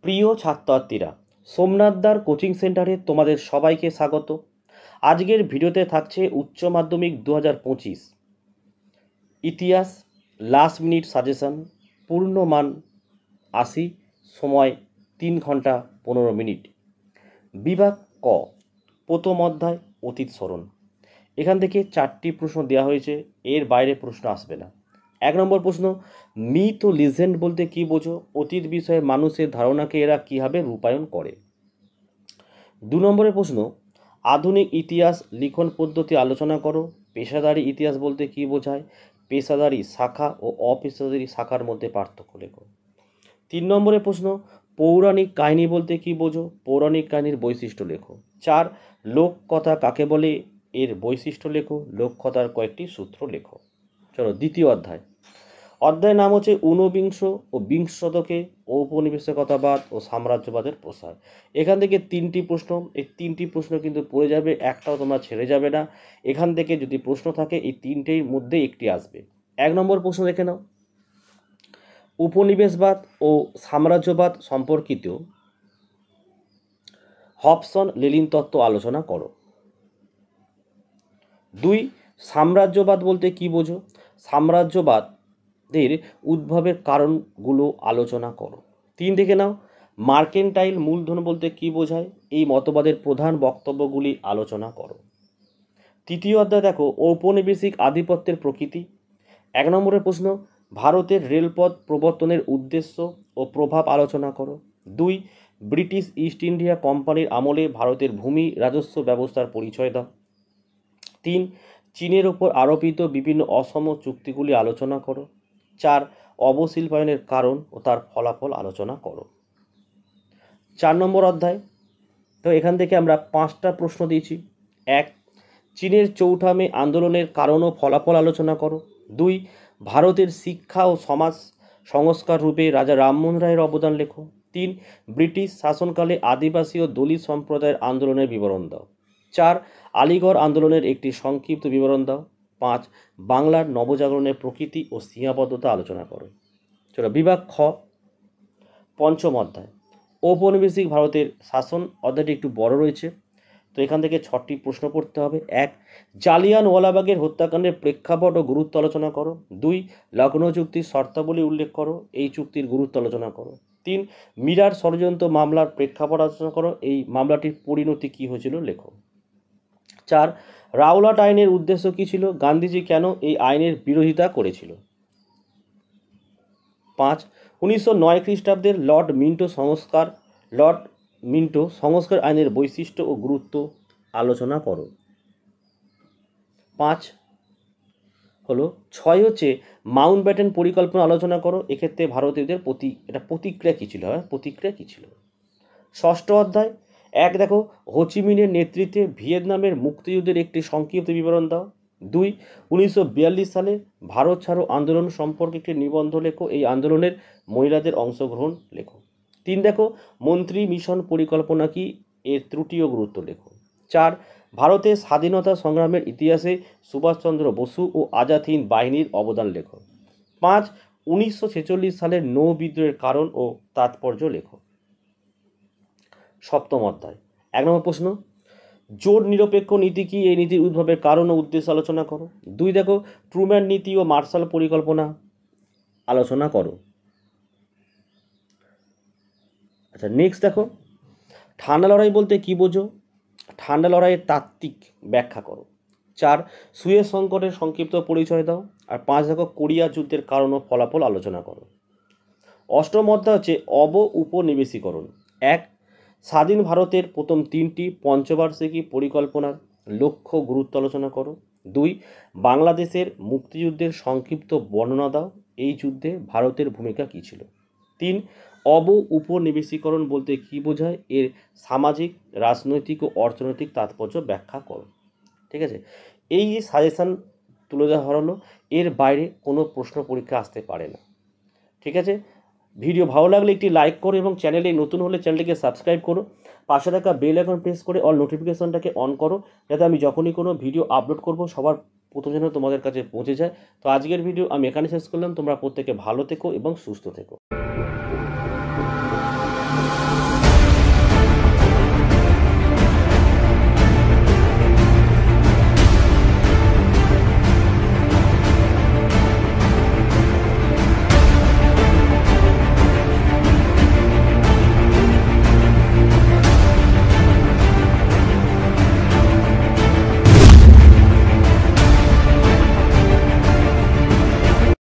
প্রিয় ছাত্রছাত্রীরা, সোমনাথদার কোচিং সেন্টারে তোমাদের সবাইকে স্বাগত। আজকের ভিডিওতে থাকছে উচ্চ মাধ্যমিক 2025 ইতিহাস লাস্ট মিনিট সাজেশন, পূর্ণমান 80, সময় 3 ঘন্টা 15 মিনিট। বিভাগ ক, প্রথম অধ্যায় অতীত স্মরণ। এখান থেকে 4টি প্রশ্ন দেওয়া হয়েছে, এর বাইরে প্রশ্ন আসবে না। 1 নম্বর প্রশ্ন, মিথ ও লিজেন্ড বলতে কী বোঝো? অতীত বিষয়ে মানুষের ধারণাকে এরা কীভাবে রূপায়ণ করে। 2 নম্বরের প্রশ্ন, আধুনিক ইতিহাস লিখন পদ্ধতি আলোচনা করো। পেশাদারি ইতিহাস বলতে কী বোঝায়? পেশাদারি শাখা ও অপেশাদারি শাখার মধ্যে পার্থক্য লেখো। 3 নম্বরের প্রশ্ন, পৌরাণিক কাহিনী বলতে কী বোঝো? পৌরাণিক কাহিনীর বৈশিষ্ট্য লেখো। 4, লোককথা কাকে বলে? এর বৈশিষ্ট্য লেখো। লোককথার কয়েকটি সূত্র লেখো। চলো দ্বিতীয় অধ্যায়। অধ্যায়ের নাম হচ্ছে ঊনবিংশ ও বিংশ শতকে ঔপনিবেশিকতাবাদ ও সাম্রাজ্যবাদের প্রসার। এখান থেকে 3টি প্রশ্ন, এই 3টি প্রশ্ন কিন্তু পড়ে যাবে, একটাও তোমরা ছেড়ে যাবে না। এখান থেকে যদি প্রশ্ন থাকে এই 3টের মধ্যে একটি আসবে। 1 নম্বর প্রশ্ন দেখে নাও, উপনিবেশবাদ ও সাম্রাজ্যবাদ সম্পর্কিত হবসন লেনিন তত্ত্ব আলোচনা করো। 2, সাম্রাজ্যবাদ বলতে কী বোঝো? সাম্রাজ্যবাদের উদ্ভবের কারণগুলো আলোচনা করো। 3 দেখে নাও, মার্কেন্টাইল মূলধন বলতে কী বোঝায়? এই মতবাদের প্রধান বক্তব্যগুলি আলোচনা করো। তৃতীয় অধ্যায় দেখো, ঔপনিবেশিক আধিপত্যের প্রকৃতি। 1 নম্বরের প্রশ্ন, ভারতের রেলপথ প্রবর্তনের উদ্দেশ্য ও প্রভাব আলোচনা করো। 2, ব্রিটিশ ইস্ট ইন্ডিয়া কোম্পানির আমলে ভারতের ভূমি রাজস্ব ব্যবস্থার পরিচয় দাও। 3, চীনের ওপর আরোপিত বিভিন্ন অসম চুক্তিগুলি আলোচনা করো। 4, অবশিল্পায়নের কারণ ও তার ফলাফল আলোচনা করো। 4 নম্বর অধ্যায়। তো এখান থেকে আমরা 5টা প্রশ্ন দিয়েছি। 1, চীনের চৌঠা মে আন্দোলনের কারণ ও ফলাফল আলোচনা করো। 2, ভারতের শিক্ষা ও সমাজ সংস্কার রূপে রাজা রামমোহন রায়ের অবদান লেখো। 3, ব্রিটিশ শাসনকালে আদিবাসী ও দলিত সম্প্রদায়ের আন্দোলনের বিবরণ দাও। 4, আলিগড় আন্দোলনের একটি সংক্ষিপ্ত বিবরণ দাও। 5, বাংলার নবজাগরণের প্রকৃতি ও সীমাবদ্ধতা আলোচনা করো। চলো বিভাগ খ, পঞ্চম অধ্যায় ঔপনিবেশিক ভারতের শাসন। অধ্যায়টি একটু বড় রয়েছে, তো এখান থেকে 6টি প্রশ্ন পড়তে হবে। 1, জালিয়ানওয়ালাবাগের হত্যাকাণ্ডের প্রেক্ষাপট ও গুরুত্ব আলোচনা করো। 2, লখনৌ চুক্তির শর্তাবলী উল্লেখ করো, এই চুক্তির গুরুত্ব আলোচনা করো। 3, মিরার ষড়যন্ত্র মামলার প্রেক্ষাপট আলোচনা করো, এই মামলাটির পরিণতি কী হয়েছিল লেখো। 4, রাওলাট আইনের উদ্দেশ্য কী ছিল? গান্ধীজি কেন এই আইনের বিরোধিতা করেছিল? 5, 1909 খ্রিস্টাব্দের লর্ড মিন্টো সংস্কার আইনের বৈশিষ্ট্য ও গুরুত্ব আলোচনা করো। 5 হলো 6 হচ্ছে মাউন্টব্যাটেন পরিকল্পনা আলোচনা করো, এক্ষেত্রে ভারতীয়দের প্রতিক্রিয়া কী ছিল? প্রতিক্রিয়া কী ছিল? 6ষ্ঠ অধ্যায়। 1, দেখো, হোচিমিনের নেতৃত্বে ভিয়েতনামের মুক্তিযুদ্ধের একটি সংক্ষিপ্ত বিবরণ দাও। 2, 1942 সালে ভারত ছাড়ো আন্দোলন সম্পর্কে একটি নিবন্ধ লেখো, এই আন্দোলনের মহিলাদের অংশগ্রহণ লেখো। 3, দেখো, মন্ত্রী মিশন পরিকল্পনা কি, এর ত্রুটি ও গুরুত্ব লেখো। 4, ভারতের স্বাধীনতা সংগ্রামের ইতিহাসে সুভাষচন্দ্র বসু ও আজাদ হিন্দ বাহিনীর অবদান লেখো। 5, 1946 সালের নৌ বিদ্রোহের কারণ ও তাৎপর্য লেখো। 7ম অধ্যায়। 1 নম্বর প্রশ্ন, জোট নিরপেক্ষ নীতি কি, এই নীতির উদ্ভবের কারণ ও উদ্দেশ্য আলোচনা করো। 2, দেখো, ট্রুম্যান নীতি ও মার্শাল পরিকল্পনা আলোচনা করো। আচ্ছা, নেক্সট দেখো, ঠান্ডা লড়াই বলতে কী বোঝো? ঠান্ডা লড়াইয়ের তাত্ত্বিক ব্যাখ্যা করো। 4, সুয়েজ সংকটের সংক্ষিপ্ত পরিচয় দাও। আর 5, দেখো, কোরিয়া যুদ্ধের কারণ ও ফলাফল আলোচনা করো। 8ম অধ্যায় হচ্ছে উপনিবেশীকরণ। 1, স্বাধীন ভারতের প্রথম 3টি পঞ্চবার্ষিকী পরিকল্পনার লক্ষ্য গুরুত্ব আলোচনা করো। 2, বাংলাদেশের মুক্তিযুদ্ধের সংক্ষিপ্ত বর্ণনা দাও, এই যুদ্ধে ভারতের ভূমিকা কী ছিল। 3, উপনিবেশীকরণ বলতে কী বোঝায়, এর সামাজিক, রাজনৈতিক ও অর্থনৈতিক তাৎপর্য ব্যাখ্যা করো। ঠিক আছে, এই যে সাজেশান তুলে ধরা হলো, এর বাইরে কোনো প্রশ্ন পরীক্ষা আসতে পারে না। ঠিক আছে, ভিডিও ভালো লাগলে একটি লাইক করো এবং চ্যানেলে নতুন হলে চ্যানেলটিকে সাবস্ক্রাইব করো। পাশে থাকা বেল আইকন প্রেস করে অল নোটিফিকেশনটাকে অন করো, যাতে আমি যখনই কোনো ভিডিও আপলোড করব সবার প্রথম যেন তোমাদের কাছে পৌঁছে যায়। তো আজকের ভিডিও আমি এখানে শেষ করলাম। তোমরা প্রত্যেকে ভালো থেকো এবং সুস্থ থেকো।